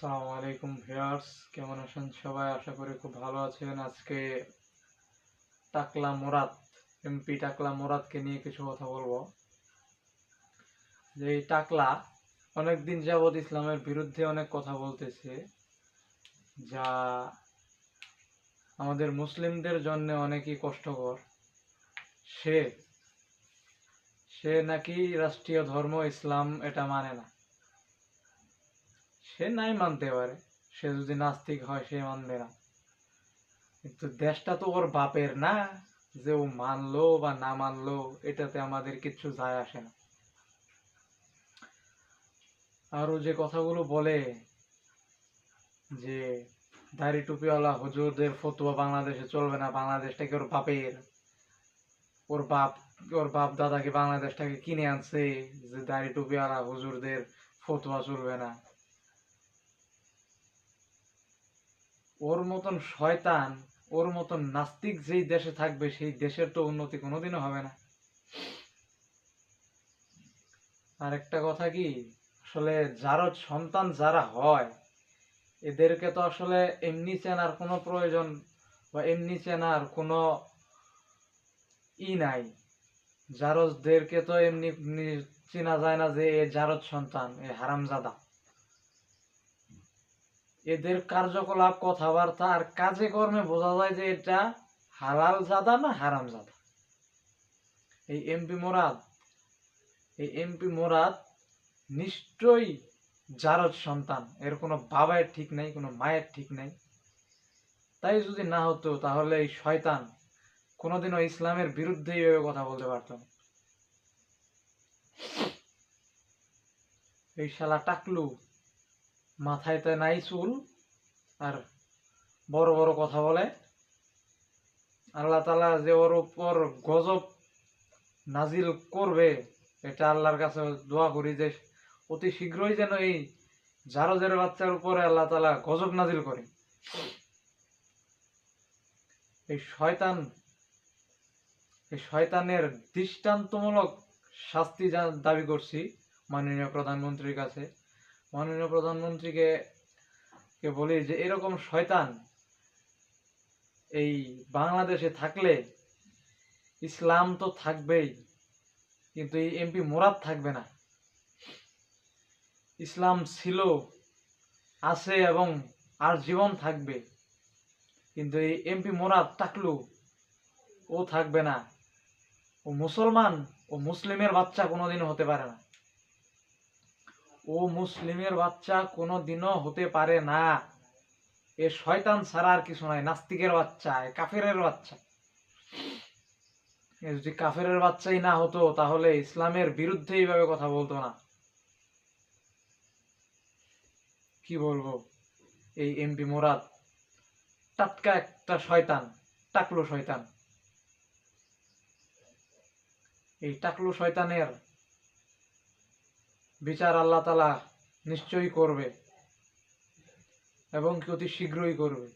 আসসালামু আলাইকুম ভিউয়ার্স, কেমন আছেন সবাই? আশা করি খুব ভালো আছেন। আজকে টাকলা মুরাদ এমপি টাকলা মুরাদকে নিয়ে কিছু কথা বলবো। যে এই টাকলা অনেকদিন যাবৎ ইসলামের বিরুদ্ধে অনেক কথা বলতেছে, যা আমাদের মুসলিমদের জন্য অনেকই কষ্টকর। সে সে নাকি রাষ্ট্রীয় ধর্ম ইসলাম এটা মানে না। সে নাই মানতে পারে, সে যদি নাস্তিক হয় সে মানবে না, কিন্তু দেশটা তো ওর বাপের না। যে ও মানলো বা না মানলো এটাতে আমাদের কিচ্ছু যায় আসে না। আর ও যে কথাগুলো বলে যে দাড়ি টুপিওয়ালা হুজুরদের ফতোয়া বাংলাদেশে চলবে না, বাংলাদেশটাকে ওর বাপের, ওর বাপ ওর বাপ দাদাকে বাংলাদেশটাকে কিনে আনছে, যে দাড়ি টুপিওয়ালা হুজুরদের ফতোয়া চলবে না। ওর মতন শয়তান, ওর মতন নাস্তিক যেই দেশে থাকবে সেই দেশের তো উন্নতি কোনোদিনও হবে না। আর একটা কথা কি, আসলে যার সন্তান যারা হয় এদেরকে তো আসলে এমনি চেনার কোনো প্রয়োজন বা এমনি চেনার কোনো নাই। জারজদেরকে তো এমনি চেনা যায় না যে এ জারজ সন্তান, এ হারামজাদা। এদের কার্যকলাপ, কথাবার্তা আর কাজে কর্মে বোঝা যায় যে এটা হালাল জাদা না হারামজাদা। এই এমপি মোরাদ নিশ্চয়ই জারজ সন্তান। এর কোনো বাবার ঠিক নাই, কোনো মায়ের ঠিক নাই। তাই যদি না হতো তাহলে এই শয়তান কোনোদিনও ইসলামের বিরুদ্ধে এইভাবে কথা বলতে পারত না। এই শালা টাকলু, মাথায় তো নাই চুল, আর বড় বড় কথা বলে। আল্লাহ তাআলা যে ওর উপর গজব নাজিল করবে, এটা আল্লাহর কাছে দোয়া করি যে অতি শীঘ্রই যেন এই জারজের বাচ্চার উপরে আল্লাহ তাআলা গজব নাজিল করে। এই শয়তানের দৃষ্টান্তমূলক শাস্তি দাবি করছি মাননীয় প্রধানমন্ত্রীর কাছে। মাননীয় প্রধানমন্ত্রীকে বলি যে এরকম শয়তান এই বাংলাদেশে থাকলে ইসলাম তো থাকবেই, কিন্তু এই এমপি মোরাদ থাকবে না। ইসলাম ছিল, আছে এবং আর জীবন থাকবে, কিন্তু এই এমপি মোরাদ টাকলু ও থাকবে না। ও মুসলমান, ও মুসলিমের বাচ্চা কোনোদিনও হতে পারে না। ও মুসলিমের বাচ্চা কোনোদিনও হতে পারে না। এ শয়তান ছাড়া আর কিছু নাই, নাস্তিকের বাচ্চা, এ কাফেরের বাচ্চা। এ যদি কাফেরের বাচ্চাই না হতো তাহলে ইসলামের বিরুদ্ধে এইভাবে কথা বলতো না। কি বলবো, এই এমপি মোরাদ টাটকা একটা শয়তান, টাকলু শয়তান। এই টাকলু শয়তানের বিচার আল্লাহ তাআলা নিশ্চয়ই করবে এবং কি অতি শীঘ্রই করবে।